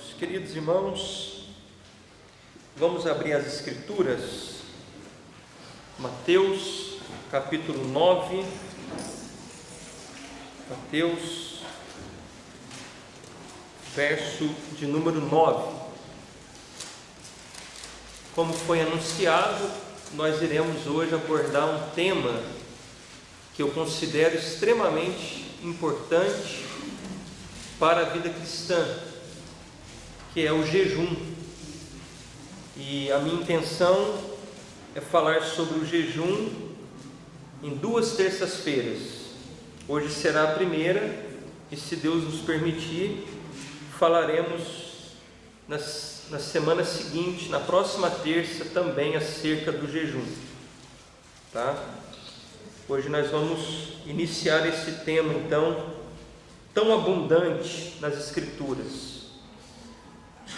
Meus queridos irmãos, vamos abrir as Escrituras, Mateus capítulo 9, Mateus, verso de número 9. Como foi anunciado, nós iremos hoje abordar um tema que eu considero extremamente importante para a vida cristã, que é o jejum. E a minha intenção é falar sobre o jejum em 2 terças-feiras. Hoje será a primeira e, se Deus nos permitir, falaremos na semana seguinte, na próxima terça, também acerca do jejum, tá? Hoje nós vamos iniciar esse tema, então, tão abundante nas Escrituras.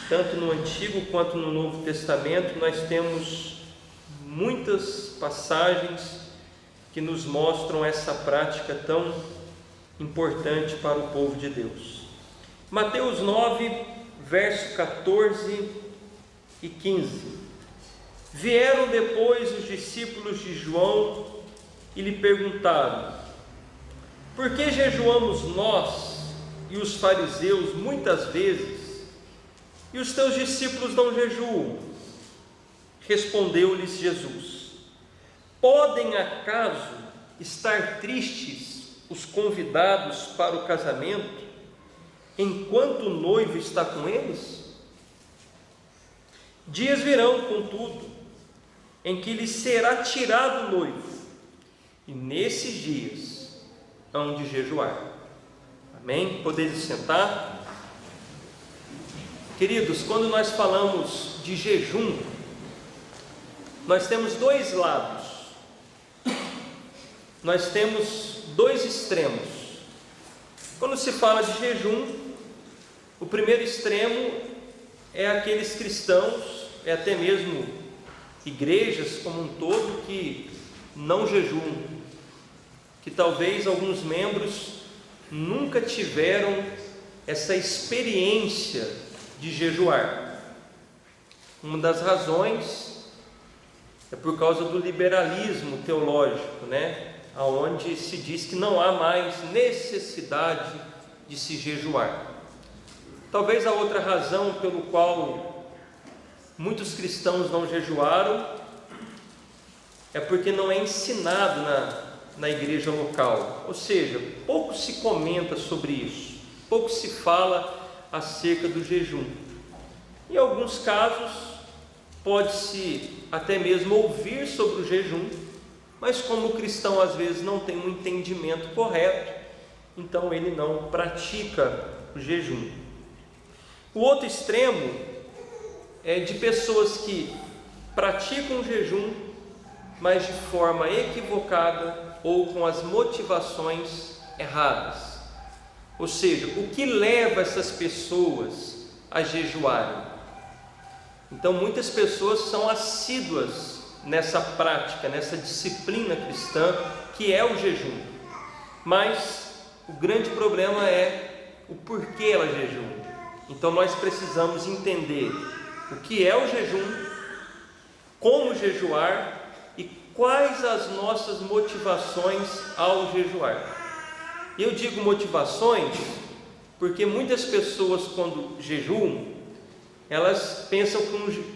Tanto no Antigo quanto no Novo Testamento, nós temos muitas passagens que nos mostram essa prática tão importante para o povo de Deus. Mateus 9, verso 14 e 15. Vieram depois os discípulos de João e lhe perguntaram: por que jejuamos nós e os fariseus muitas vezes, e os teus discípulos não jejuam? Respondeu-lhes Jesus: podem acaso estar tristes os convidados para o casamento, enquanto o noivo está com eles? Dias virão, contudo, em que lhes será tirado o noivo, e nesses dias hão de jejuar. Amém? Podeis sentar. Queridos, quando nós falamos de jejum, nós temos dois lados, nós temos dois extremos. Quando se fala de jejum, o primeiro extremo é aqueles cristãos, é até mesmo igrejas como um todo, que não jejuam, que talvez alguns membros nunca tiveram essa experiência de jejuar. Uma das razões é por causa do liberalismo teológico, onde se diz que não há mais necessidade de se jejuar. Talvez a outra razão pelo qual muitos cristãos não jejuaram é porque não é ensinado na igreja local, ou seja, pouco se comenta sobre isso, pouco se fala acerca do jejum. Em alguns casos, pode-se até mesmo ouvir sobre o jejum, mas como o cristão às vezes não tem um entendimento correto, então ele não pratica o jejum. O outro extremo é de pessoas que praticam o jejum, mas de forma equivocada ou com as motivações erradas. Ou seja, o que leva essas pessoas a jejuarem? Então, muitas pessoas são assíduas nessa prática, nessa disciplina cristã que é o jejum, mas o grande problema é o porquê ela jejua. Então, nós precisamos entender o que é o jejum, como jejuar e quais as nossas motivações ao jejuar. Eu digo motivações porque muitas pessoas, quando jejuam, elas pensam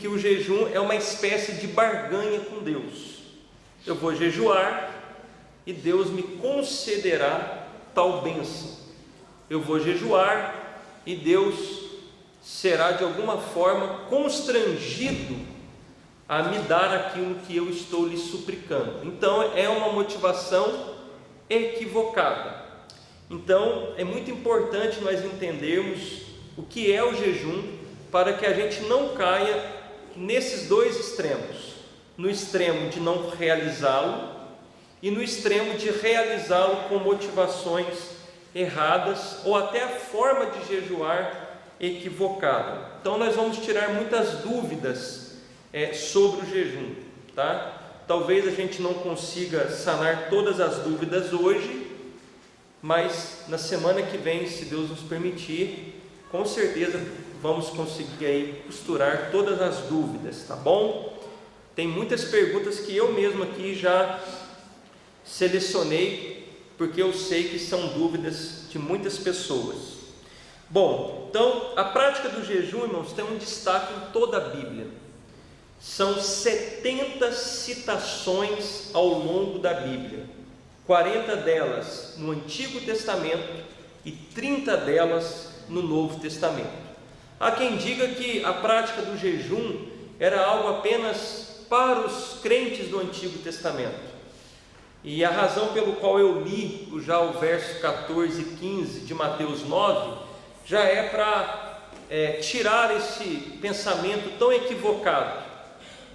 que o jejum é uma espécie de barganha com Deus. Eu vou jejuar e Deus me concederá tal bênção. Eu vou jejuar e Deus será de alguma forma constrangido a me dar aquilo que eu estou lhe suplicando. Então é uma motivação equivocada. Então é muito importante nós entendermos o que é o jejum, para que a gente não caia nesses dois extremos, no extremo de não realizá-lo e no extremo de realizá-lo com motivações erradas ou até a forma de jejuar equivocada. Então nós vamos tirar muitas dúvidas sobre o jejum, tá? Talvez a gente não consiga sanar todas as dúvidas hoje, mas na semana que vem, se Deus nos permitir, com certeza vamos conseguir aí costurar todas as dúvidas, tá bom? Tem muitas perguntas que eu mesmo aqui já selecionei, porque eu sei que são dúvidas de muitas pessoas. Bom, então a prática do jejum, irmãos, tem um destaque em toda a Bíblia. São 70 citações ao longo da Bíblia, 40 delas no Antigo Testamento e 30 delas no Novo Testamento. Há quem diga que a prática do jejum era algo apenas para os crentes do Antigo Testamento. E a razão pelo qual eu li já o verso 14 e 15 de Mateus 9, já é para tirar esse pensamento tão equivocado.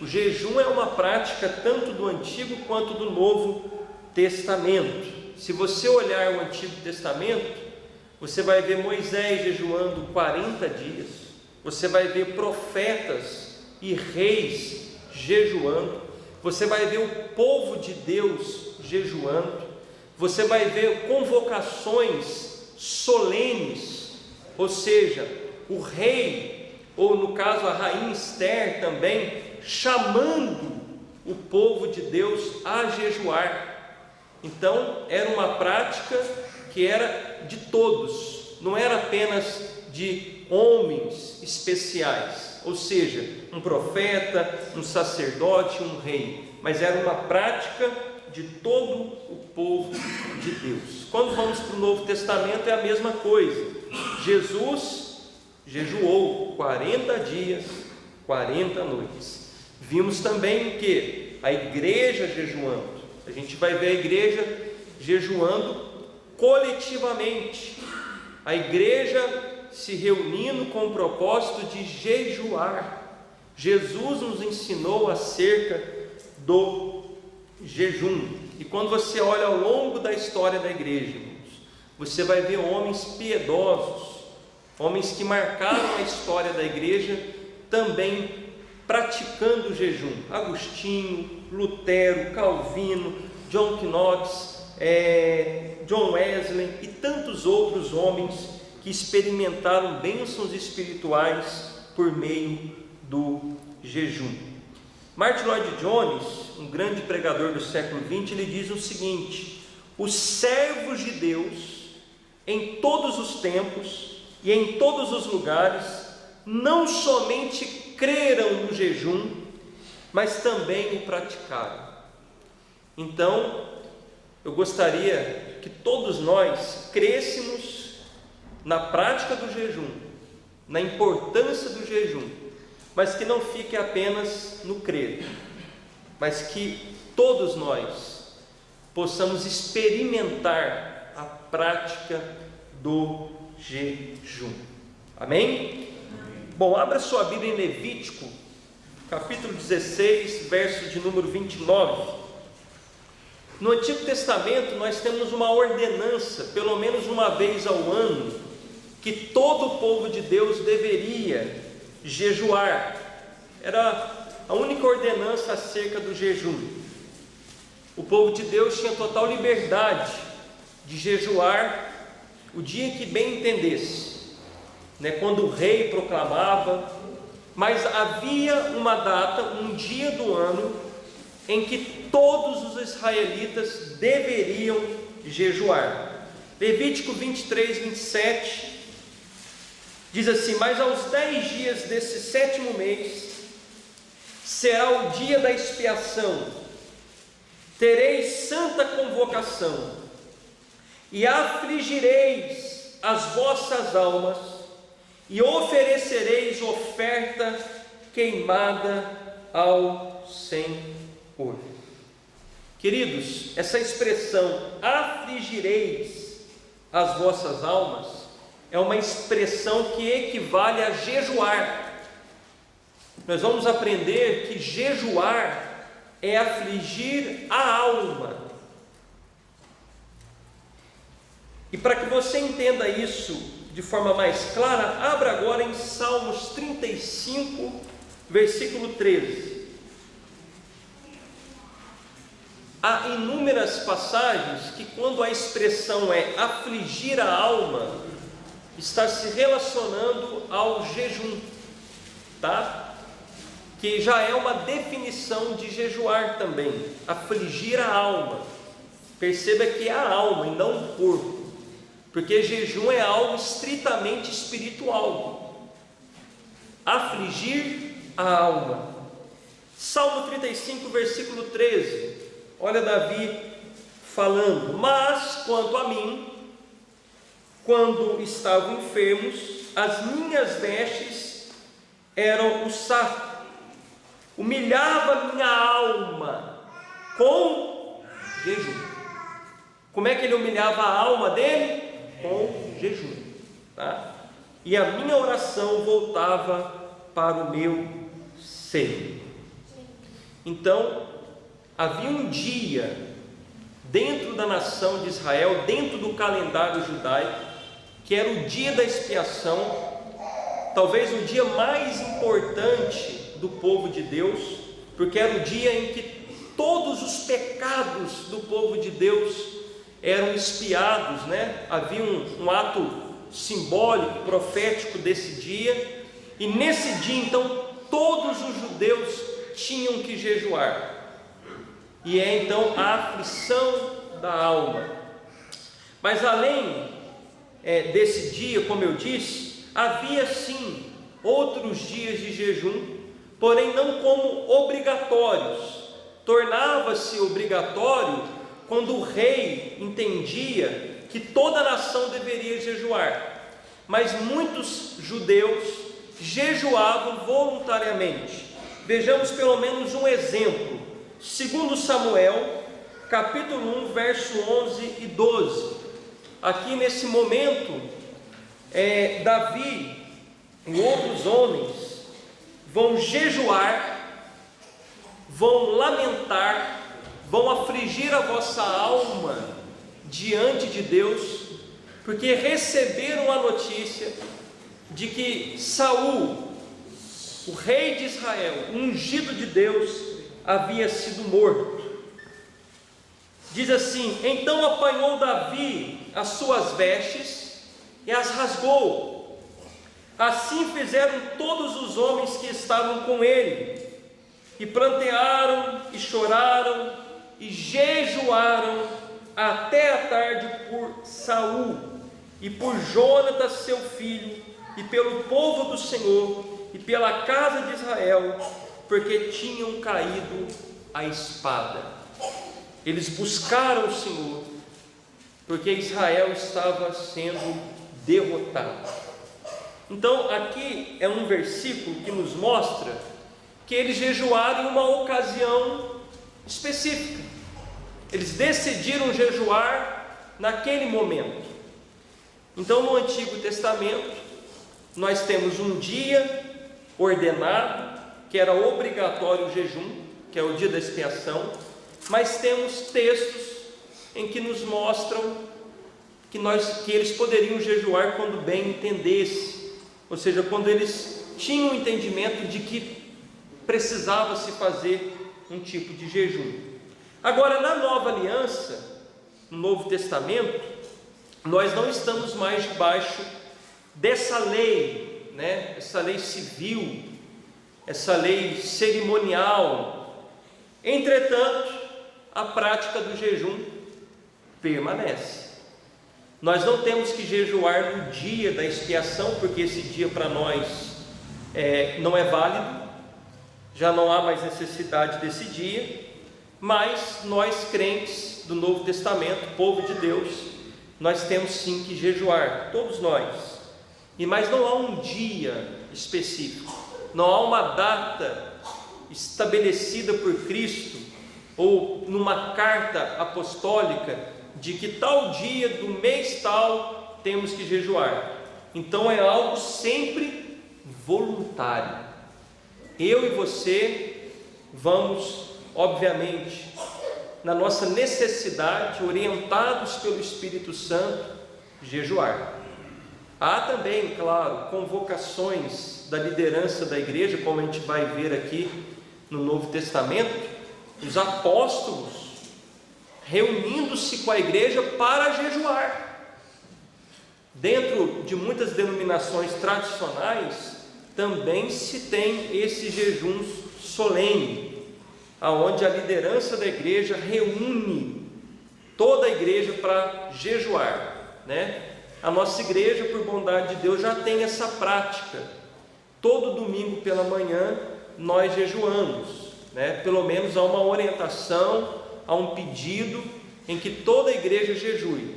O jejum é uma prática tanto do Antigo quanto do Novo Testamento. Se você olhar o Antigo Testamento, você vai ver Moisés jejuando 40 dias, você vai ver profetas e reis jejuando, você vai ver o povo de Deus jejuando, você vai ver convocações solenes, ou seja, o rei, ou no caso a rainha Esther também, chamando o povo de Deus a jejuar. Então era uma prática que era de todos, não era apenas de homens especiais, ou seja, um profeta, um sacerdote, um rei, mas era uma prática de todo o povo de Deus. Quando vamos para o Novo Testamento é a mesma coisa. Jesus jejuou 40 dias, 40 noites. Vimos também que a igreja jejuando, a gente vai ver a igreja jejuando coletivamente, a igreja se reunindo com o propósito de jejuar. Jesus nos ensinou acerca do jejum, e quando você olha ao longo da história da igreja, você vai ver homens piedosos, homens que marcaram a história da igreja também praticando o jejum. Agostinho, Lutero, Calvino, John Knox, John Wesley e tantos outros homens que experimentaram bênçãos espirituais por meio do jejum. Martin Lloyd Jones, um grande pregador do século XX, ele diz o seguinte: os servos de Deus em todos os tempos e em todos os lugares não somente creram no jejum, mas também o praticaram. Então, eu gostaria que todos nós crêssemos na prática do jejum, na importância do jejum, mas que não fique apenas no crer, mas que todos nós possamos experimentar a prática do jejum. Amém? Bom, abra sua Bíblia em Levítico, capítulo 16, verso de número 29. No Antigo Testamento nós temos uma ordenança, pelo menos uma vez ao ano, que todo o povo de Deus deveria jejuar. Era a única ordenança acerca do jejum. O povo de Deus tinha total liberdade de jejuar o dia que bem entendesse, quando o rei proclamava, mas havia uma data, um dia do ano, em que todos os israelitas deveriam jejuar. Levítico 23, 27 diz assim: mas aos 10 dias desse 7º mês será o dia da expiação, tereis santa convocação, e afligireis as vossas almas, e oferecereis oferta queimada ao Senhor. Queridos, essa expressão afligireis as vossas almas é uma expressão que equivale a jejuar. Nós vamos aprender que jejuar é afligir a alma. E para que você entenda isso de forma mais clara, abra agora em Salmos 35, versículo 13. Há inúmeras passagens que, quando a expressão é afligir a alma, está se relacionando ao jejum, tá? Que já é uma definição de jejuar também, afligir a alma. Perceba que é a alma e não o corpo, porque jejum é algo estritamente espiritual. Afligir a alma. Salmo 35, versículo 13. Olha Davi falando: mas quanto a mim, quando estavam enfermos, as minhas vestes eram o saco, humilhava minha alma com jejum. Como é que ele humilhava a alma dele? Com jejum, tá? E a minha oração voltava para o meu seio. Então, havia um dia dentro da nação de Israel, dentro do calendário judaico, que era o dia da expiação, talvez o dia mais importante do povo de Deus, porque era o dia em que todos os pecados do povo de Deus eram expiados, né? Havia um ato simbólico, profético desse dia, e nesse dia então todos os judeus tinham que jejuar, e é então a aflição da alma. Mas além desse dia, como eu disse, havia sim outros dias de jejum, porém não como obrigatórios. Tornava-se obrigatório quando o rei entendia que toda a nação deveria jejuar, mas muitos judeus jejuavam voluntariamente. Vejamos pelo menos um exemplo. Segundo Samuel, capítulo 1, verso 11 e 12. Aqui nesse momento, Davi e outros homens vão jejuar, vão lamentar, vão afligir a vossa alma diante de Deus, porque receberam a notícia de que Saul, o rei de Israel, o ungido de Deus, havia sido morto. Diz assim: então apanhou Davi as suas vestes e as rasgou. Assim fizeram todos os homens que estavam com ele, e prantearam e choraram e jejuaram até a tarde por Saul e por Jonatas seu filho, e pelo povo do Senhor e pela casa de Israel, porque tinham caído a espada. Eles buscaram o Senhor, porque Israel estava sendo derrotado. Então aqui é um versículo que nos mostra que eles jejuaram em uma ocasião específica. Eles decidiram jejuar naquele momento. Então no Antigo Testamento nós temos um dia ordenado, que era obrigatório o jejum, que é o dia da expiação, mas temos textos em que nos mostram que eles poderiam jejuar quando bem entendesse, ou seja, quando eles tinham o entendimento de que precisava se fazer um tipo de jejum. Agora, na Nova Aliança, no Novo Testamento, nós não estamos mais debaixo dessa lei, né? Essa lei civil, essa lei cerimonial. Entretanto, a prática do jejum permanece. Nós não temos que jejuar no dia da expiação, porque esse dia para nós não é válido, já não há mais necessidade desse dia, mas nós crentes do Novo Testamento, povo de Deus, nós temos sim que jejuar, todos nós. Mas não há um dia específico, não há uma data estabelecida por Cristo, ou numa carta apostólica, de que tal dia do mês tal temos que jejuar. Então é algo sempre voluntário. Eu e você vamos, obviamente, na nossa necessidade, orientados pelo Espírito Santo, jejuar. Há também, claro, convocações da liderança da igreja, como a gente vai ver aqui no Novo Testamento, os apóstolos reunindo-se com a igreja para jejuar. Dentro de muitas denominações tradicionais, também se tem esse jejum solene, aonde a liderança da igreja reúne toda a igreja para jejuar, né? A nossa igreja, por bondade de Deus, já tem essa prática. Todo domingo pela manhã nós jejuamos, né? Pelo menos há uma orientação, há um pedido em que toda a igreja jejue.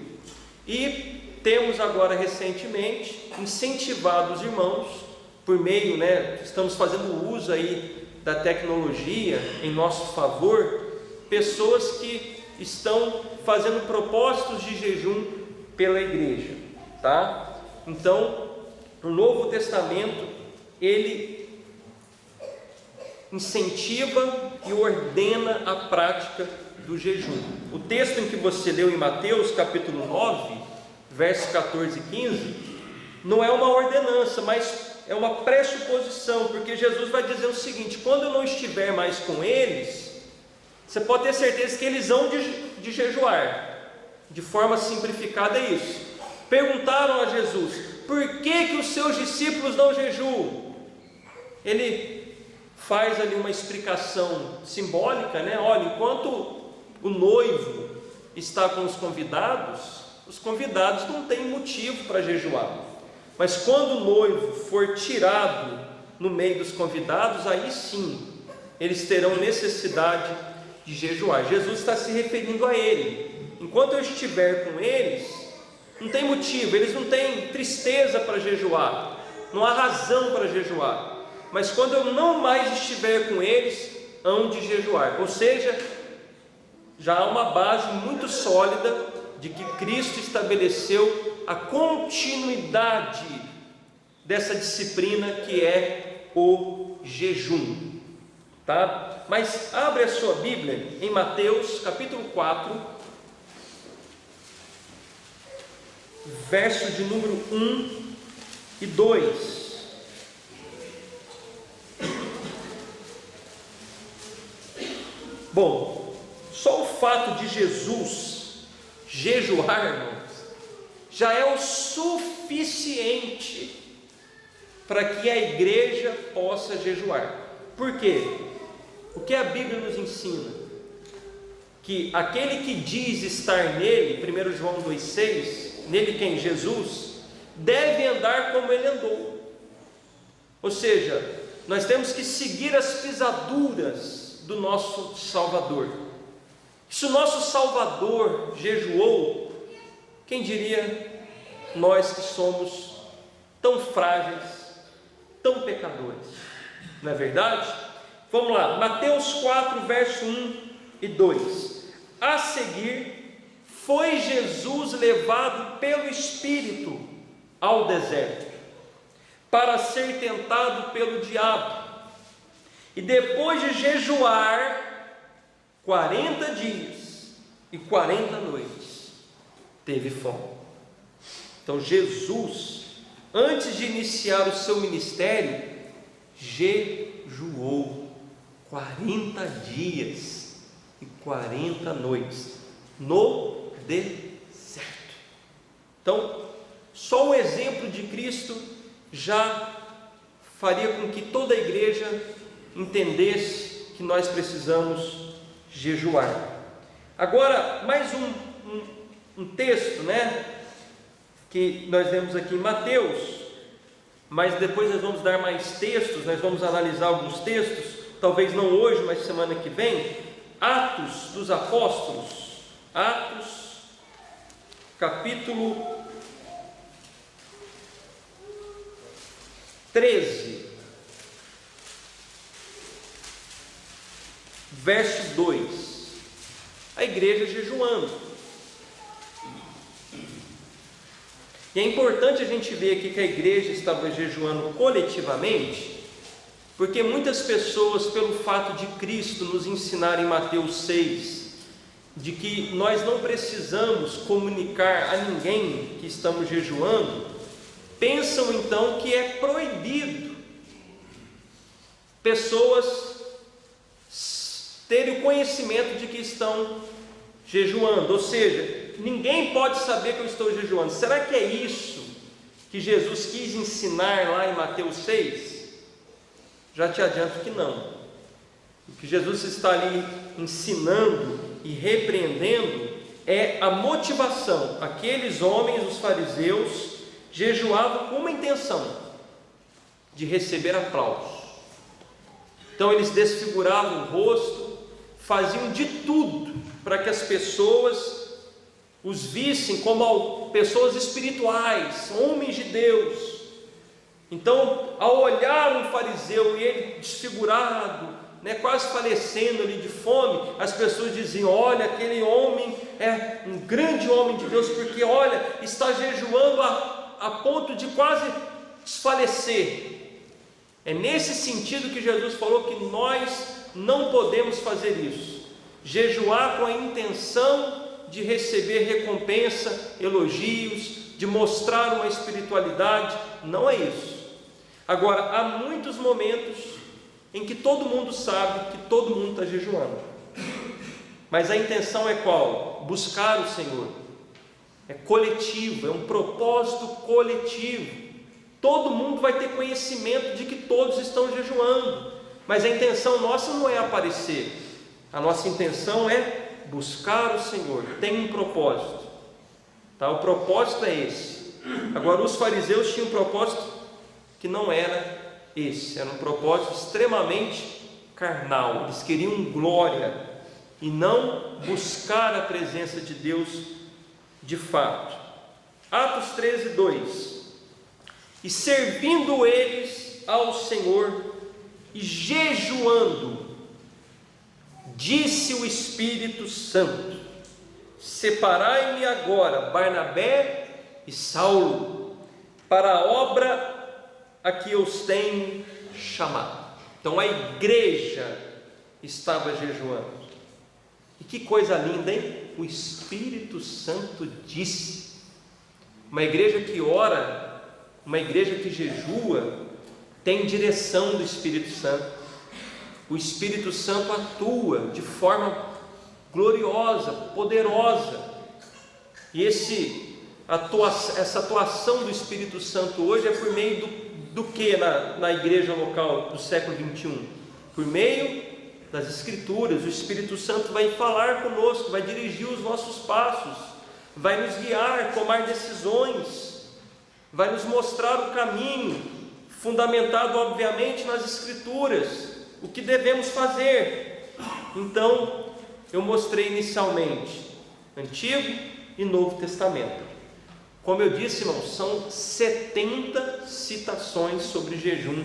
E temos agora recentemente incentivado os irmãos por meio, né? Estamos fazendo uso aí da tecnologia em nosso favor, pessoas que estão fazendo propósitos de jejum pela igreja, tá? Então, o Novo Testamento, ele incentiva e ordena a prática do jejum. O texto em que você leu em Mateus, capítulo 9, versos 14 e 15, não é uma ordenança, mas é uma pressuposição, porque Jesus vai dizer o seguinte: quando eu não estiver mais com eles, você pode ter certeza que eles vão de jejuar. De forma simplificada é isso. Perguntaram a Jesus: por que os seus discípulos não jejuam? Ele faz ali uma explicação simbólica, né? Olha, enquanto o noivo está com os convidados não têm motivo para jejuar. Mas quando o noivo for tirado no meio dos convidados, aí sim eles terão necessidade de jejuar. Jesus está se referindo a ele. Enquanto eu estiver com eles, não tem motivo, eles não têm tristeza para jejuar, não há razão para jejuar. Mas quando eu não mais estiver com eles, hão de jejuar. Ou seja, já há uma base muito sólida de que Cristo estabeleceu a continuidade dessa disciplina que é o jejum, tá? Mas abre a sua Bíblia em Mateus capítulo 4, verso de número 1 e 2. Bom, só o fato de Jesus jejuar, irmãos, já é o suficiente para que a igreja possa jejuar. Por quê? O que a Bíblia nos ensina? Que aquele que diz estar nele, 1 João 2,6, nele quem? Jesus, deve andar como ele andou. Ou seja, nós temos que seguir as pisaduras do nosso Salvador. Se o nosso Salvador jejuou, quem diria nós que somos tão frágeis, tão pecadores, não é verdade? Vamos lá, Mateus 4, verso 1 e 2. A seguir, foi Jesus levado pelo Espírito ao deserto, para ser tentado pelo diabo, e depois de jejuar 40 dias e 40 noites, teve fome. Então Jesus, antes de iniciar o seu ministério, jejuou 40 dias e 40 noites no deserto. Então, só o exemplo de Cristo já faria com que toda a igreja entendesse que nós precisamos jejuar. Agora, mais um texto, né, que nós vemos aqui em Mateus, mas depois nós vamos dar mais textos, nós vamos analisar alguns textos, talvez não hoje, mas semana que vem. Atos dos Apóstolos, Atos, capítulo 13, verso 2, a igreja jejuando. E é importante a gente ver aqui que a igreja estava jejuando coletivamente, porque muitas pessoas, pelo fato de Cristo nos ensinar em Mateus 6, de que nós não precisamos comunicar a ninguém que estamos jejuando, pensam então que é proibido pessoas terem o conhecimento de que estão jejuando, ou seja, ninguém pode saber que eu estou jejuando. Será que é isso que Jesus quis ensinar lá em Mateus 6? Já te adianto que não. O que Jesus está ali ensinando e repreendendo é a motivação. Aqueles homens, os fariseus, jejuavam com uma intenção: de receber aplausos. Então eles desfiguravam o rosto, faziam de tudo para que as pessoas os vissem como pessoas espirituais, homens de Deus. Então, ao olhar um fariseu e ele desfigurado, quase falecendo ali de fome, as pessoas diziam: olha, aquele homem é um grande homem de Deus, porque olha, está jejuando a ponto de quase desfalecer. É nesse sentido que Jesus falou que nós não podemos fazer isso, jejuar com a intenção de receber recompensa, elogios, de mostrar uma espiritualidade. Não é isso. Agora, há muitos momentos em que todo mundo sabe que todo mundo está jejuando, mas a intenção é qual? Buscar o Senhor. É coletivo, é um propósito coletivo. Todo mundo vai ter conhecimento de que todos estão jejuando, mas a intenção nossa não é aparecer. A nossa intenção é buscar o Senhor. Tem um propósito, tá? O propósito é esse. Agora, os fariseus tinham um propósito que não era esse, era um propósito extremamente carnal. Eles queriam glória e não buscar a presença de Deus de fato. Atos 13, 2: e servindo eles ao Senhor e jejuando, disse o Espírito Santo: separai-me agora Barnabé e Saulo para a obra a que eu os tenho chamado. Então a igreja estava jejuando. E que coisa linda, hein? O Espírito Santo disse. Uma igreja que ora, uma igreja que jejua, tem direção do Espírito Santo. O Espírito Santo atua de forma gloriosa, poderosa. E essa atuação do Espírito Santo hoje é por meio do que na igreja local do século 21? Por meio das Escrituras. O Espírito Santo vai falar conosco, vai dirigir os nossos passos, vai nos guiar, tomar decisões, vai nos mostrar o caminho, fundamentado obviamente nas Escrituras, o que devemos fazer. Então, eu mostrei inicialmente Antigo e Novo Testamento. Como eu disse, irmãos, são 70 citações sobre jejum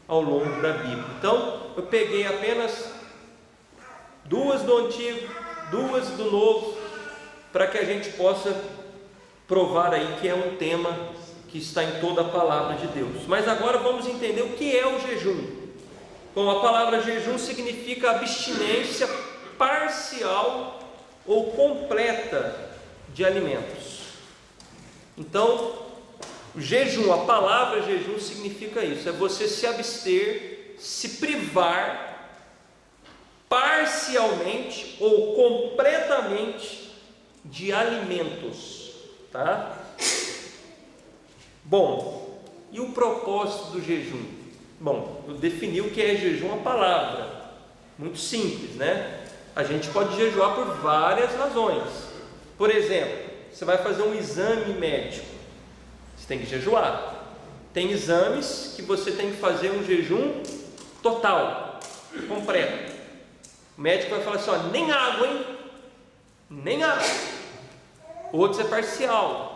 ao longo da Bíblia. Então, eu peguei apenas 2 do Antigo, 2 do Novo, para que a gente possa provar aí que é um tema que está em toda a palavra de Deus. Mas agora vamos entender o que é o jejum. Bom, a palavra jejum significa abstinência parcial ou completa de alimentos. Então, o jejum, a palavra jejum significa isso: é você se abster, se privar parcialmente ou completamente de alimentos, tá? Bom, e o propósito do jejum? Bom, eu defini o que é jejum, a palavra, muito simples, né? A gente pode jejuar por várias razões. Por exemplo, você vai fazer um exame médico, você tem que jejuar. Tem exames que você tem que fazer um jejum total, completo. O médico vai falar assim: ó, nem água, hein? Nem água. Outros é parcial.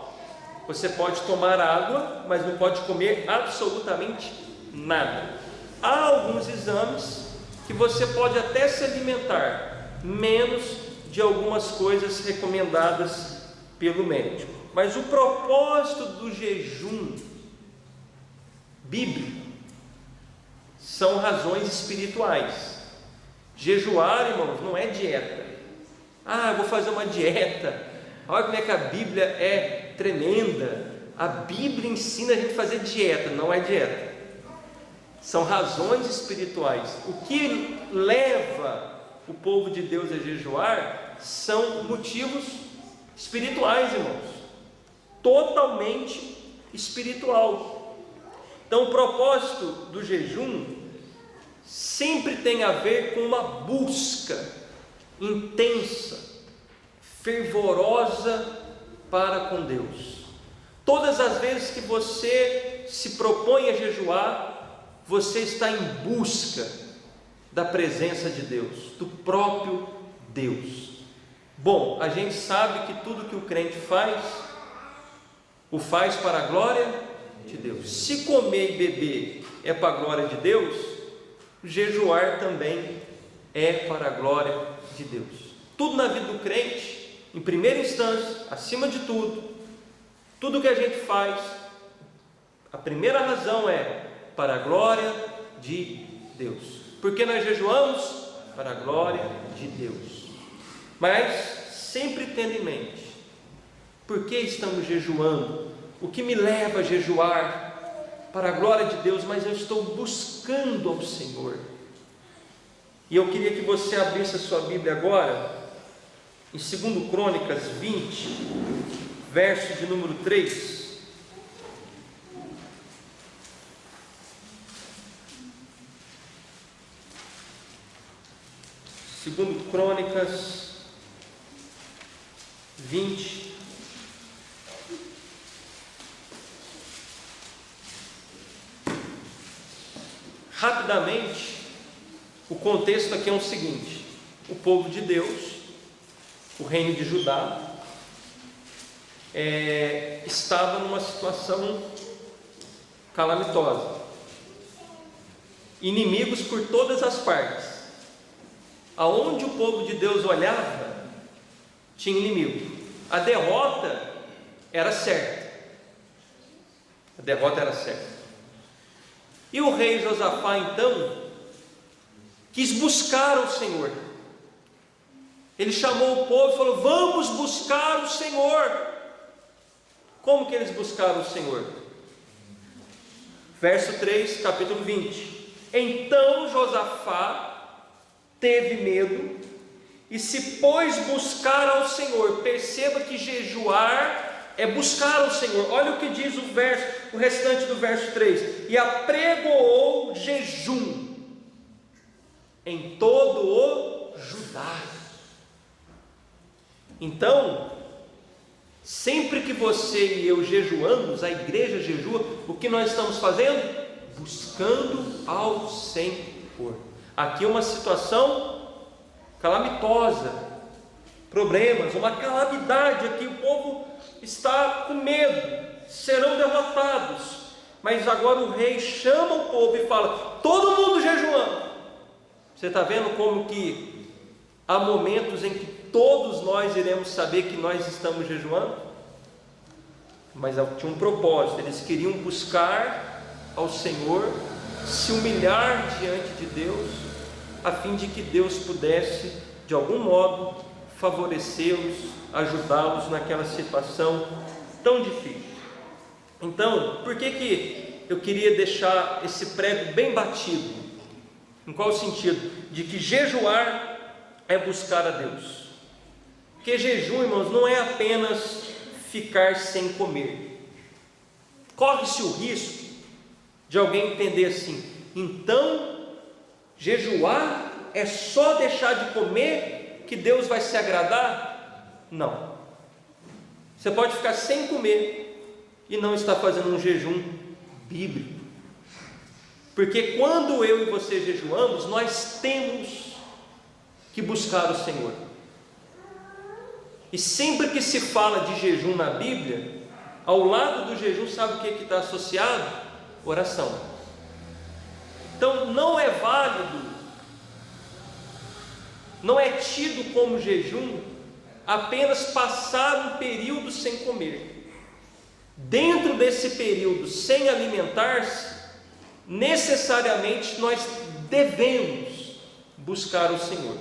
Você pode tomar água, mas não pode comer absolutamente nada. Há alguns exames que você pode até se alimentar menos de algumas coisas recomendadas pelo médico. Mas o propósito do jejum bíblico são razões espirituais. Jejuar, irmãos, não é dieta. Eu vou fazer uma dieta. Olha como é que a Bíblia é tremenda. A Bíblia ensina a gente a fazer dieta. Não é dieta. São razões espirituais. O que leva o povo de Deus a jejuar são motivos espirituais, irmãos, totalmente espiritual. Então, o propósito do jejum sempre tem a ver com uma busca intensa, fervorosa para com Deus. Todas as vezes que você se propõe a jejuar, você está em busca da presença de Deus, do próprio Deus. Bom, a gente sabe que tudo que o crente faz, o faz para a glória de Deus. Se comer e beber é para a glória de Deus, jejuar também é para a glória de Deus. Tudo na vida do crente, em primeira instância, acima de tudo que a gente faz, a primeira razão é para a glória de Deus. Porque nós jejuamos para a glória de Deus. Mas sempre tendo em mente, por que estamos jejuando? O que me leva a jejuar? Para a glória de Deus, mas eu estou buscando ao Senhor. E eu queria que você abrisse a sua Bíblia agora, em 2 Crônicas 20, verso de número 3. Segundo Crônicas 20, rapidamente, o contexto aqui é o seguinte: o povo de Deus, o reino de Judá, estava numa situação calamitosa, inimigos por todas as partes. Aonde o povo de Deus olhava, tinha inimigo. A derrota era certa. A derrota era certa. E o rei Josafá então quis buscar o Senhor. Ele chamou o povo e falou: vamos buscar o Senhor. Como que eles buscaram o Senhor? Verso 3, capítulo 20. Então Josafá teve medo e se pôs buscar ao Senhor. Perceba que jejuar é buscar ao Senhor. Olha o que diz o restante do verso 3: e apregoou jejum em todo o Judá. Então, sempre que você e eu jejuamos, a igreja jejua, o que nós estamos fazendo? Buscando ao Senhor. Aqui uma situação calamitosa, problemas, uma calamidade aqui, o povo está com medo, serão derrotados. Mas agora o rei chama o povo e fala: todo mundo jejuando. Você está vendo como que há momentos em que todos nós iremos saber que nós estamos jejuando? Mas tinha um propósito, eles queriam buscar ao Senhor, se humilhar diante de Deus, a fim de que Deus pudesse, de algum modo, favorecê-los, ajudá-los naquela situação tão difícil. Então, por que eu queria deixar esse prego bem batido? Em qual sentido? De que jejuar é buscar a Deus. Porque jejum, irmãos, não é apenas ficar sem comer. Corre-se o risco de alguém entender assim: então jejuar é só deixar de comer que Deus vai se agradar? Não. Você pode ficar sem comer e não estar fazendo um jejum bíblico. Porque quando eu e você jejuamos, nós temos que buscar o Senhor. E sempre que se fala de jejum na Bíblia, ao lado do jejum, sabe o que está associado? Oração. Então não é válido, não é tido como jejum apenas passar um período sem comer. Dentro desse período sem alimentar-se, necessariamente nós devemos buscar o Senhor,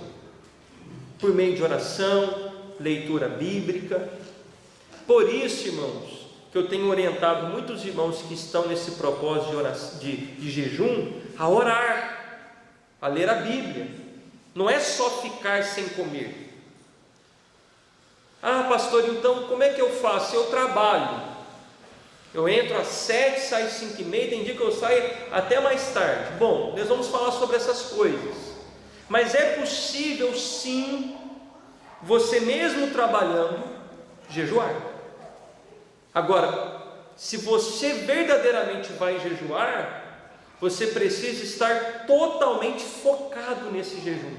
por meio de oração, leitura bíblica. Por isso, irmãos, que eu tenho orientado muitos irmãos que estão nesse propósito de, oração, de jejum, a orar, a ler a Bíblia. Não é só ficar sem comer. Ah, pastor, então como é que eu faço? Eu Eu entro às 7, saio às 5h30, tem dia que eu saio até mais tarde. Bom, nós vamos falar sobre essas coisas. Mas é possível sim, você mesmo trabalhando, jejuar. Agora, se você verdadeiramente vai jejuar, você precisa estar totalmente focado nesse jejum.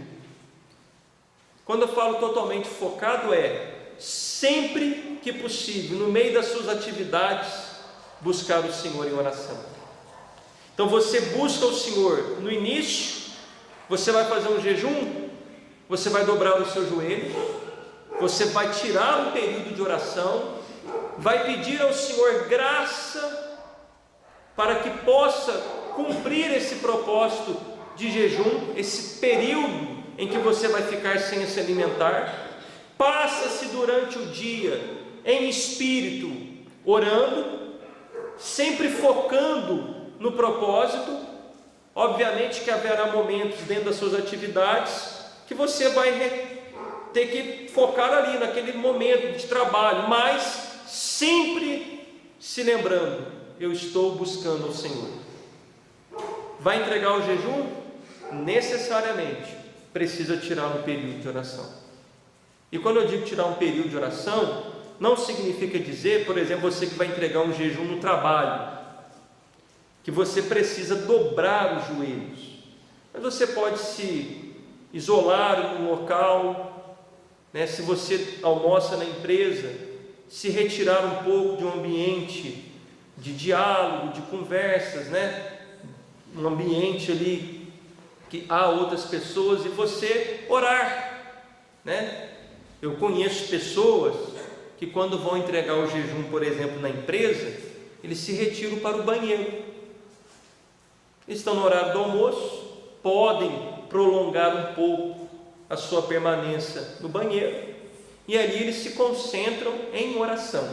Quando eu falo totalmente focado, sempre que possível, no meio das suas atividades, buscar o Senhor em oração. Então você busca o Senhor no início, você vai fazer um jejum, você vai dobrar os seus joelhos, você vai tirar um período de oração, vai pedir ao Senhor graça para que possa cumprir esse propósito de jejum, esse período em que você vai ficar sem se alimentar. Passa-se durante o dia em espírito, orando, sempre focando no propósito. Obviamente que haverá momentos dentro das suas atividades que você vai ter que focar ali naquele momento de trabalho, mas sempre se lembrando: eu estou buscando o Senhor. Vai entregar o jejum? Necessariamente precisa tirar um período de oração. E quando eu digo tirar um período de oração, não significa dizer, por exemplo, você que vai entregar um jejum no trabalho, que você precisa dobrar os joelhos. Mas você pode se isolar em um local, se você almoça na empresa, se retirar um pouco de um ambiente de diálogo, de conversas, um ambiente ali que há outras pessoas, e você orar, Eu conheço pessoas que quando vão entregar o jejum, por exemplo, na empresa, eles se retiram para o banheiro. Eles estão no horário do almoço, podem prolongar um pouco a sua permanência no banheiro, e ali eles se concentram em oração.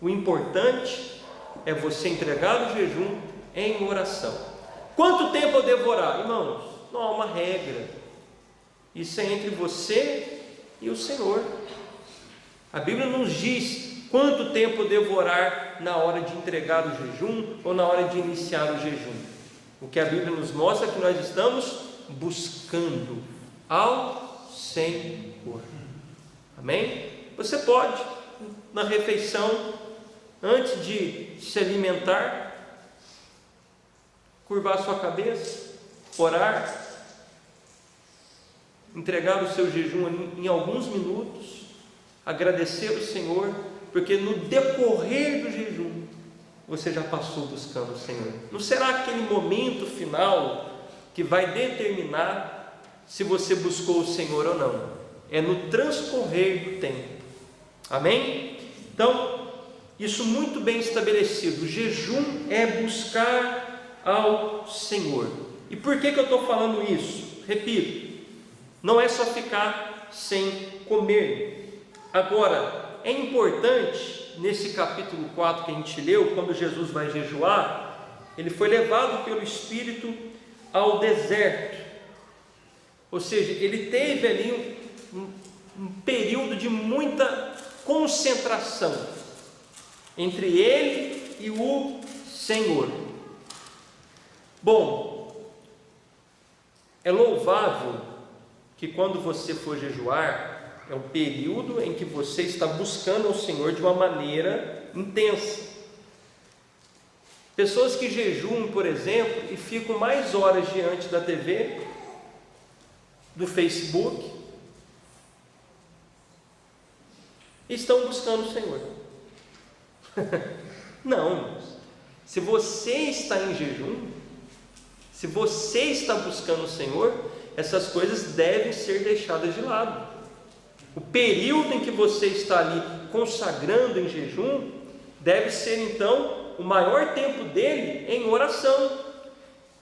O importante é você entregar o jejum em oração. Quanto tempo eu devo orar? Irmãos, não há uma regra. Isso é entre você e o Senhor. A Bíblia nos diz quanto tempo eu devo orar na hora de entregar o jejum ou na hora de iniciar o jejum. O que a Bíblia nos mostra é que nós estamos buscando ao Senhor. Amém? Você pode, na refeição, antes de se alimentar, curvar sua cabeça, orar, entregar o seu jejum em alguns minutos, agradecer o Senhor, porque no decorrer do jejum você já passou buscando o Senhor. Não será aquele momento final que vai determinar se você buscou o Senhor ou não. É no transcorrer do tempo. Amém? Então, isso muito bem estabelecido. O jejum é buscar ao Senhor. E por que eu estou falando isso? Repito, não é só ficar sem comer. Agora, é importante, nesse capítulo 4 que a gente leu, quando Jesus vai jejuar, ele foi levado pelo Espírito ao deserto. Ou seja, ele teve ali um período de muita concentração entre ele e o Senhor. Bom, é louvável que quando você for jejuar, é um período em que você está buscando ao Senhor de uma maneira intensa. Pessoas que jejuam, por exemplo, e ficam mais horas diante da TV, do Facebook, estão buscando o Senhor. Não, irmãos. Se você está em jejum, se você está buscando o Senhor, essas coisas devem ser deixadas de lado. O período em que você está ali consagrando em jejum, deve ser então o maior tempo dele em oração.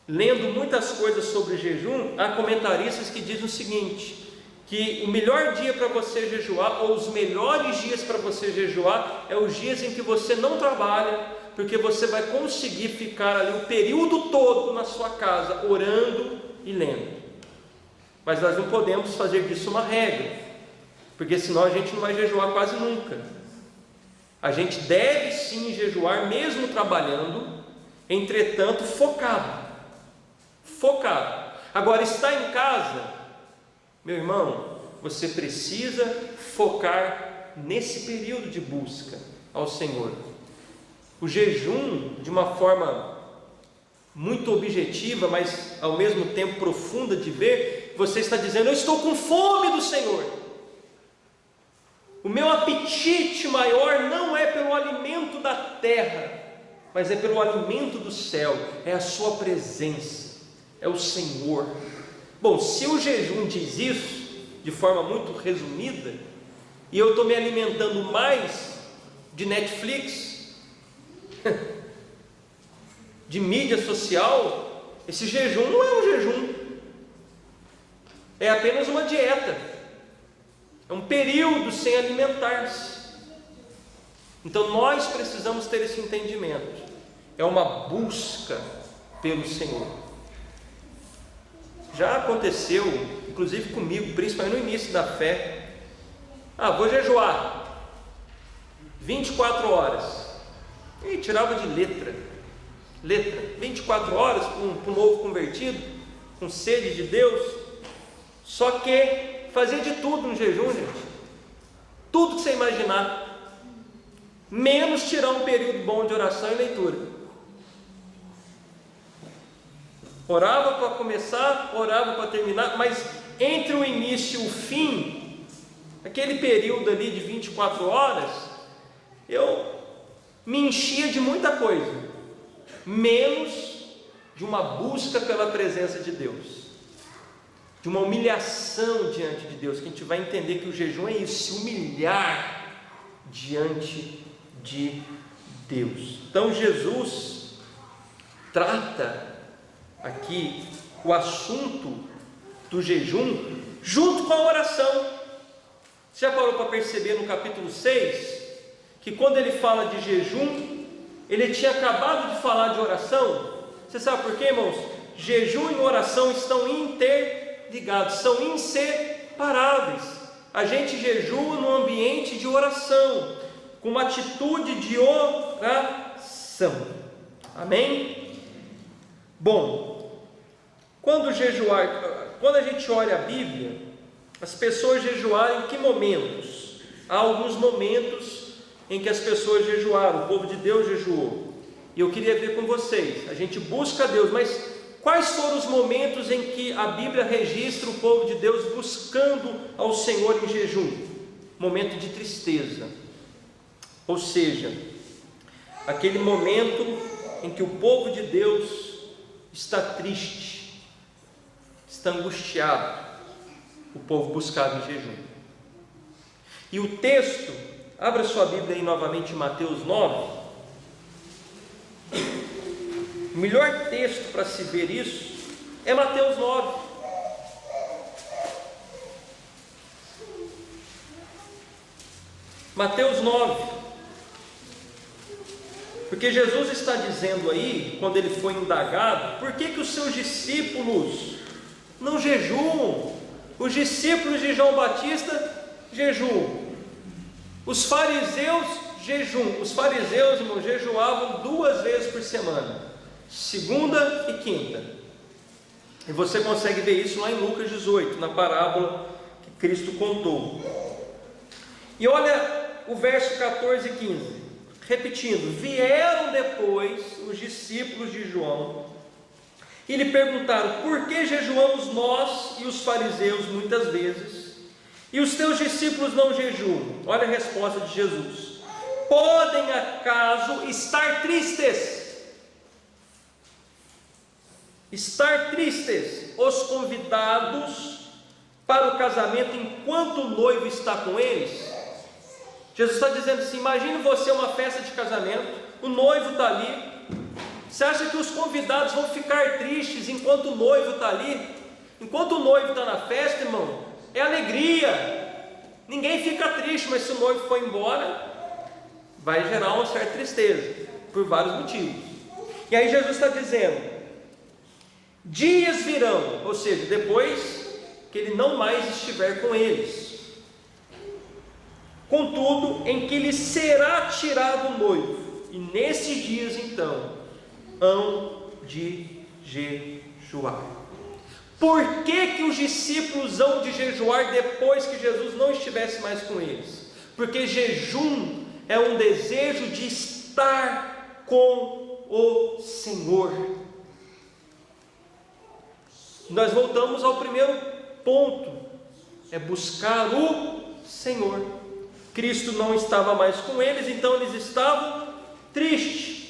Lendo muitas coisas sobre jejum, há comentaristas que dizem o seguinte, que o melhor dia para você jejuar, ou os melhores dias para você jejuar, é os dias em que você não trabalha, porque você vai conseguir ficar ali o período todo na sua casa, orando e lendo. Mas nós não podemos fazer disso uma regra, porque senão a gente não vai jejuar quase nunca. A gente deve sim jejuar, mesmo trabalhando, entretanto focado. Agora, está em casa, meu irmão, você precisa focar nesse período de busca ao Senhor. O jejum, de uma forma muito objetiva, mas ao mesmo tempo profunda de ver, você está dizendo: eu estou com fome do Senhor. O meu apetite maior não é pelo alimento da terra, mas é pelo alimento do céu, é a sua presença, é o Senhor. Bom, se o jejum diz isso, de forma muito resumida, e eu estou me alimentando mais de Netflix, de mídia social, esse jejum não é um jejum, é apenas uma dieta, é um período sem alimentar-se. Então nós precisamos ter esse entendimento, é uma busca pelo Senhor. Já aconteceu, inclusive comigo, principalmente no início da fé, vou jejuar 24 horas, e tirava de letra, 24 horas para um novo convertido, com sede de Deus, só que fazia de tudo no jejum, gente, tudo que você imaginar, menos tirar um período bom de oração e leitura. Orava para começar, orava para terminar, mas entre o início e o fim, aquele período ali de 24 horas, eu me enchia de muita coisa, menos de uma busca pela presença de Deus, de uma humilhação diante de Deus, que a gente vai entender que o jejum é isso, se humilhar diante de Deus. Então Jesus trata aqui o assunto do jejum junto com a oração. Você já parou para perceber no capítulo 6 que quando ele fala de jejum, ele tinha acabado de falar de oração? Você sabe por quê, irmãos? Jejum e oração estão interligados, são inseparáveis. A gente jejua no ambiente de oração, com uma atitude de oração. Amém? Bom, quando a gente olha a Bíblia, as pessoas jejuaram em que momentos? Há alguns momentos em que as pessoas jejuaram, o povo de Deus jejuou, e eu queria ver com vocês, a gente busca Deus, mas quais foram os momentos em que a Bíblia registra o povo de Deus buscando ao Senhor em jejum? Momento de tristeza, ou seja, aquele momento em que o povo de Deus está triste, está angustiado, o povo buscava em jejum. E o texto, abra sua Bíblia aí novamente em Mateus 9. O melhor texto para se ver isso é Mateus 9. Mateus 9. Porque Jesus está dizendo aí, quando ele foi indagado, por que os seus discípulos não jejuam? Os discípulos de João Batista jejuam. Os fariseus jejuam. Os fariseus, irmão, jejuavam 2 vezes por semana, segunda e quinta. E você consegue ver isso lá em Lucas 18, na parábola que Cristo contou. E olha o verso 14 e 15, repetindo: vieram depois os discípulos de João e lhe perguntaram: por que jejuamos nós e os fariseus muitas vezes, e os teus discípulos não jejuam? Olha a resposta de Jesus: podem acaso estar tristes? Estar tristes os convidados para o casamento enquanto o noivo está com eles? Jesus está dizendo assim: imagine você uma festa de casamento, o noivo está ali. Você acha que os convidados vão ficar tristes enquanto o noivo está ali? Enquanto o noivo está na festa, irmão, é alegria, ninguém fica triste, mas se o noivo for embora, vai gerar uma certa tristeza, por vários motivos. E aí Jesus está dizendo: dias virão, ou seja, depois que ele não mais estiver com eles, contudo, em que lhe será tirado o noivo, e nesses dias então hão de jejuar. Por que os discípulos hão de jejuar depois que Jesus não estivesse mais com eles? Porque jejum é um desejo de estar com o Senhor. Nós voltamos ao primeiro ponto, é buscar o Senhor. Cristo não estava mais com eles, então eles estavam tristes.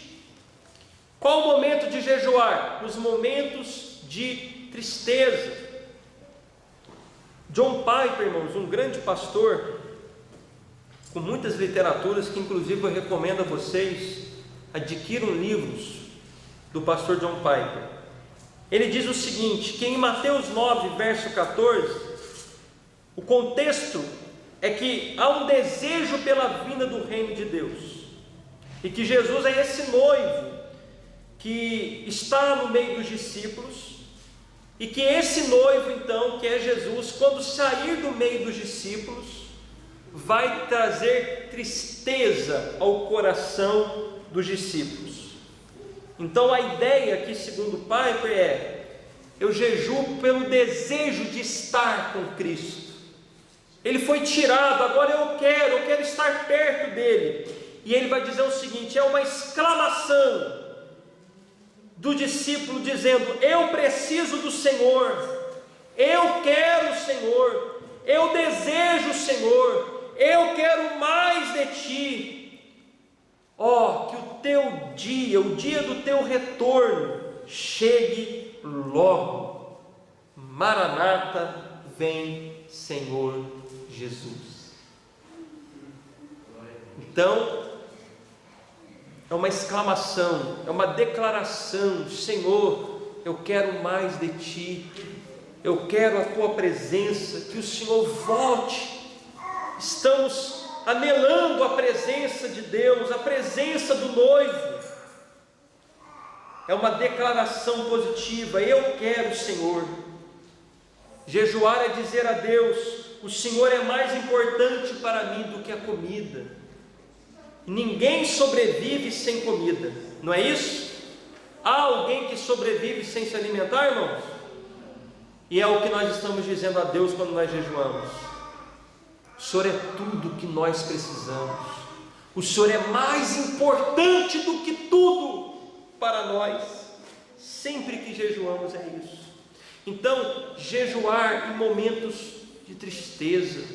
Qual o momento de jejuar? Os momentos de tristeza. John Piper, irmãos, um grande pastor, com muitas literaturas, que inclusive eu recomendo a vocês, adquiram livros do pastor John Piper. Ele diz o seguinte, que em Mateus 9, verso 14, o contexto é que há um desejo pela vinda do reino de Deus, e que Jesus é esse noivo que está no meio dos discípulos, e que esse noivo então, que é Jesus, quando sair do meio dos discípulos, vai trazer tristeza ao coração dos discípulos. Então a ideia aqui, segundo Piper, é: eu jejuo pelo desejo de estar com Cristo. Ele foi tirado, agora eu quero estar perto dele. E ele vai dizer o seguinte: é uma exclamação do discípulo dizendo: eu preciso do Senhor, eu quero o Senhor, eu desejo o Senhor, eu quero mais de Ti. Ó, que o Teu dia, o dia do Teu retorno, chegue logo. Maranata, vem Senhor Jesus. Então, é uma exclamação, é uma declaração: Senhor, eu quero mais de Ti, eu quero a Tua presença, que o Senhor volte. Estamos anelando a presença de Deus, a presença do noivo. É uma declaração positiva: eu quero o Senhor. Jejuar é dizer a Deus: o Senhor é mais importante para mim do que a comida. Ninguém sobrevive sem comida, não é isso? Há alguém que sobrevive sem se alimentar, irmãos? E é o que nós estamos dizendo a Deus quando nós jejuamos: o Senhor é tudo que nós precisamos, o Senhor é mais importante do que tudo para nós. Sempre que jejuamos é isso. Então, jejuar em momentos de tristeza,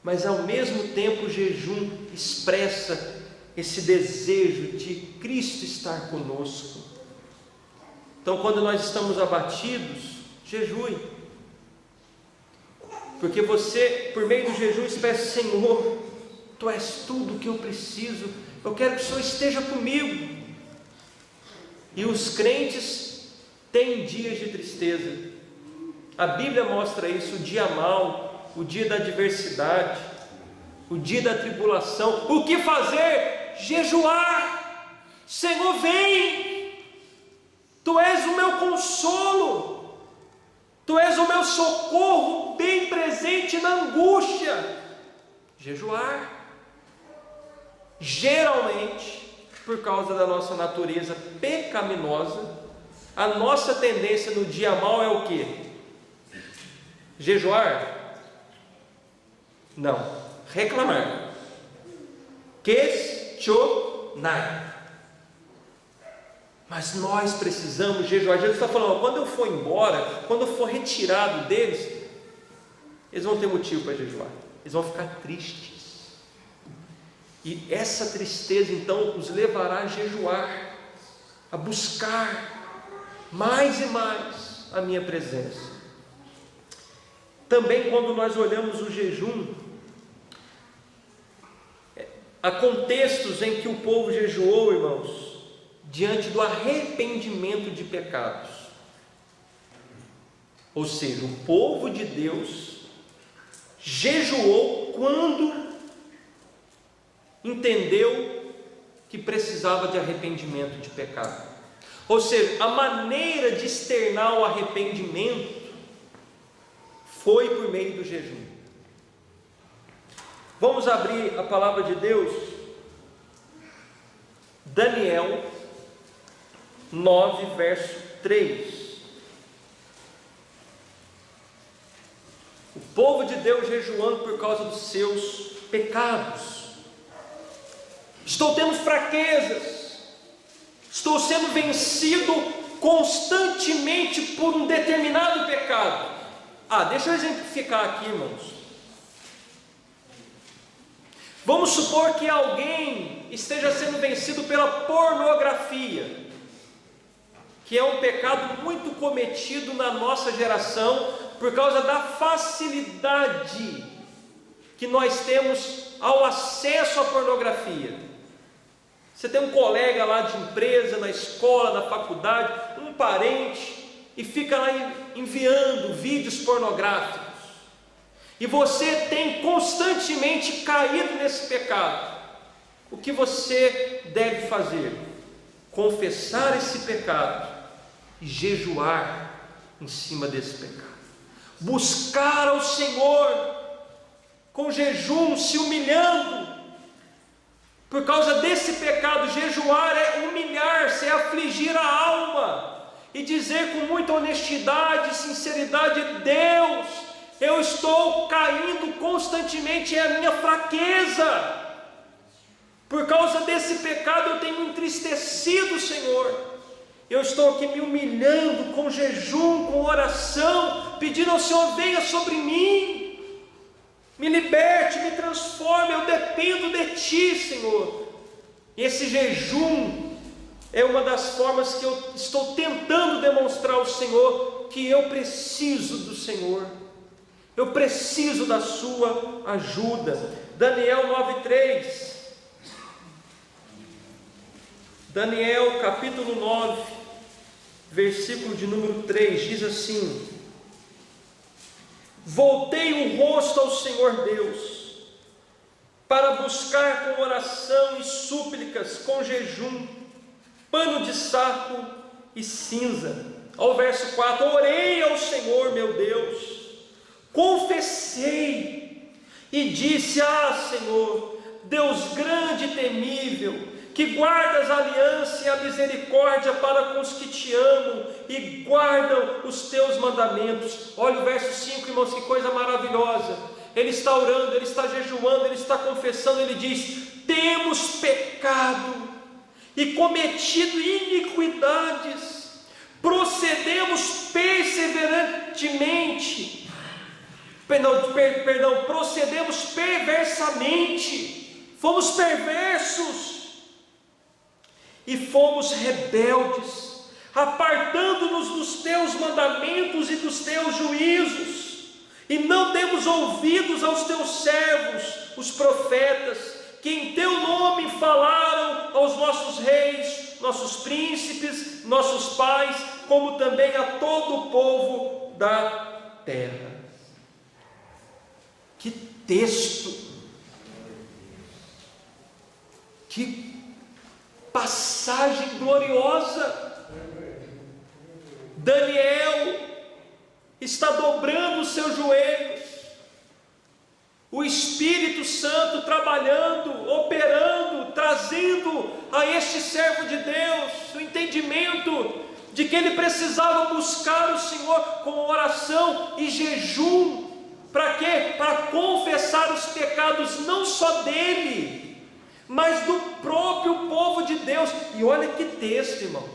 mas ao mesmo tempo o jejum expressa esse desejo de Cristo estar conosco. Então, quando nós estamos abatidos, jejue, porque você, por meio do jejum, expressa: Senhor, Tu és tudo o que eu preciso, eu quero que o Senhor esteja comigo. E os crentes têm dias de tristeza, a Bíblia mostra isso: o dia mau, o dia da adversidade, o dia da tribulação. O que fazer? Jejuar. Senhor, vem, Tu és o meu consolo, Tu és o meu socorro bem presente na angústia. Jejuar. Geralmente, por causa da nossa natureza pecaminosa, a nossa tendência no dia mau é o quê? Jejuar? Não. Reclamar. Questionar. Mas nós precisamos jejuar. Jesus está falando: quando eu for embora, quando eu for retirado deles, eles vão ter motivo para jejuar, eles vão ficar tristes. E essa tristeza então os levará a jejuar, a buscar mais e mais a minha presença. Também, quando nós olhamos o jejum, há contextos em que o povo jejuou, irmãos, diante do arrependimento de pecados. Ou seja, o povo de Deus jejuou quando entendeu que precisava de arrependimento de pecado. Ou seja, a maneira de externar o arrependimento foi por meio do jejum. Vamos abrir a palavra de Deus, Daniel 9, verso 3. O povo de Deus jejuando por causa dos seus pecados. Estou tendo fraquezas, estou sendo vencido constantemente por um determinado pecado. Deixa eu exemplificar aqui, irmãos. Vamos supor que alguém esteja sendo vencido pela pornografia, que é um pecado muito cometido na nossa geração, por causa da facilidade que nós temos ao acesso à pornografia. Você tem um colega lá de empresa, na escola, na faculdade, um parente, e fica lá enviando vídeos pornográficos. E você tem constantemente caído nesse pecado. O que você deve fazer? Confessar esse pecado e jejuar em cima desse pecado. Buscar ao Senhor com jejum, se humilhando. Por causa desse pecado, jejuar é humilhar-se, é afligir a alma e dizer com muita honestidade e sinceridade: Deus, eu estou caindo constantemente, é a minha fraqueza. Por causa desse pecado eu tenho entristecido o Senhor. Eu estou aqui me humilhando com jejum, com oração, pedindo ao Senhor: venha sobre mim, me liberte, me transforme, eu dependo de Ti, Senhor. E esse jejum é uma das formas que eu estou tentando demonstrar ao Senhor que eu preciso do Senhor. Eu preciso da sua ajuda. Daniel 9:3. Daniel capítulo 9, versículo de número 3, diz assim: voltei o rosto ao Senhor Deus, para buscar com oração e súplicas, com jejum, pano de saco e cinza. Ao verso 4, orei ao Senhor meu Deus, confessei e disse: Senhor, Deus grande e temível, que guardas a aliança e a misericórdia para com os que te amam e guardam os teus mandamentos. Olha o verso 5, irmãos, que coisa maravilhosa. Ele está orando, ele está jejuando, ele está confessando, ele diz: temos pecado e cometido iniquidades, procedemos perseverantemente, procedemos perversamente, fomos perversos e fomos rebeldes, apartando-nos dos teus mandamentos e dos teus juízos, e não demos ouvidos aos teus servos, os profetas, que em teu nome falaram aos nossos reis, nossos príncipes, nossos pais, como também a todo o povo da terra. Que texto, que passagem gloriosa. Daniel está dobrando os seus joelhos, o Espírito Santo trabalhando, operando, trazendo a este servo de Deus o entendimento de que ele precisava buscar o Senhor com oração e jejum. Para quê? Para confessar os pecados não só dele, mas do próprio povo de Deus. E olha que texto, irmãos,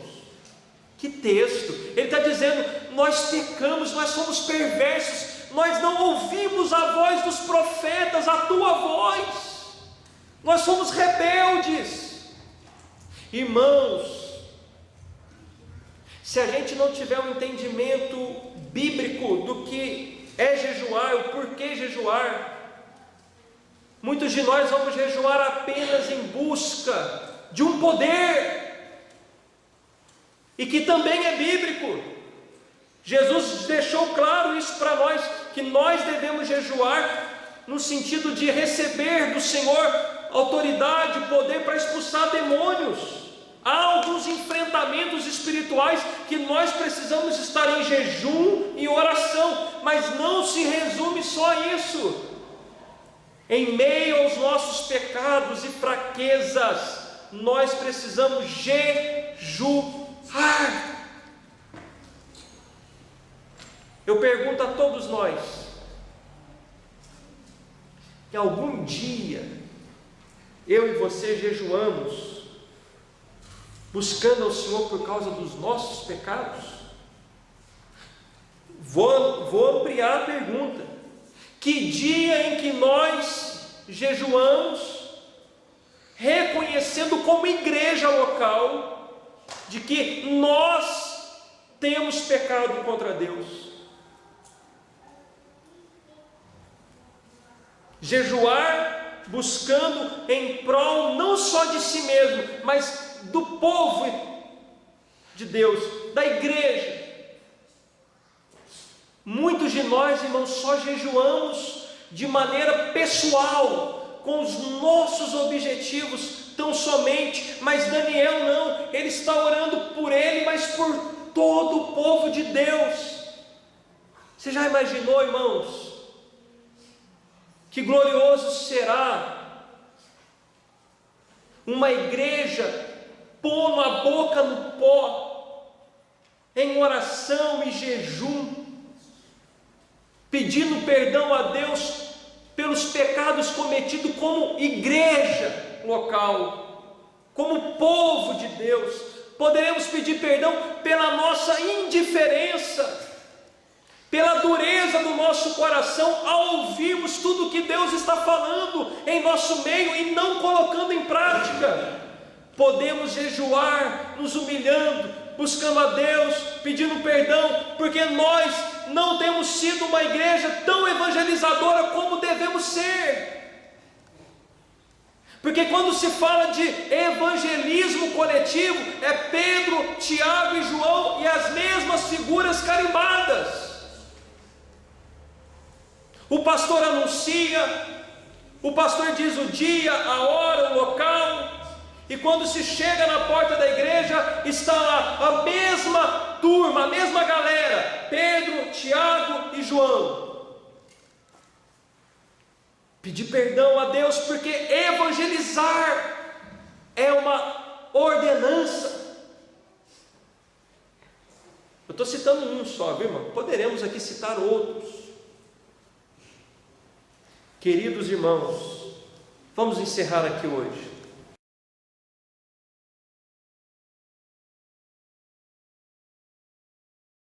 que texto. Ele está dizendo: nós pecamos, nós somos perversos, nós não ouvimos a voz dos profetas, a tua voz, nós somos rebeldes. Irmãos, se a gente não tiver um entendimento bíblico do que é jejuar, o porquê jejuar, muitos de nós vamos jejuar apenas em busca de um poder, e que também é bíblico. Jesus deixou claro isso para nós, que nós devemos jejuar no sentido de receber do Senhor autoridade, poder para expulsar demônios. Há alguns enfrentamentos espirituais que nós precisamos estar em jejum e oração, mas não se resume só a isso. Em meio aos nossos pecados e fraquezas, nós precisamos jejuar. Eu pergunto a todos nós: que algum dia eu e você jejuamos, buscando ao Senhor por causa dos nossos pecados? Vou ampliar a pergunta: que dia em que nós jejuamos, reconhecendo como igreja local, de que nós temos pecado contra Deus? Jejuar buscando em prol não só de si mesmo, mas do povo de Deus, da igreja. Muitos de nós, irmãos, só jejuamos de maneira pessoal, com os nossos objetivos tão somente, mas Daniel não, ele está orando por ele, mas por todo o povo de Deus. Você já imaginou, irmãos, que glorioso será uma igreja pondo a boca no pó, em oração e jejum, pedindo perdão a Deus pelos pecados cometidos como igreja local, como povo de Deus. Poderemos pedir perdão pela nossa indiferença, pela dureza do nosso coração ao ouvirmos tudo que Deus está falando em nosso meio e não colocando em prática. Podemos jejuar, nos humilhando, buscando a Deus, pedindo perdão, porque nós não temos sido uma igreja tão evangelizadora como devemos ser. Porque quando se fala de evangelismo coletivo, é Pedro, Tiago e João e as mesmas figuras carimbadas. O pastor anuncia, o pastor diz o dia, a hora, o local, e quando se chega na porta da igreja, está lá a mesma turma, a mesma galera, Pedro, Tiago e João. Pedir perdão a Deus, porque evangelizar é uma ordenança. Eu estou citando um só, viu, irmão? Poderemos aqui citar outros. Queridos irmãos, vamos encerrar aqui hoje.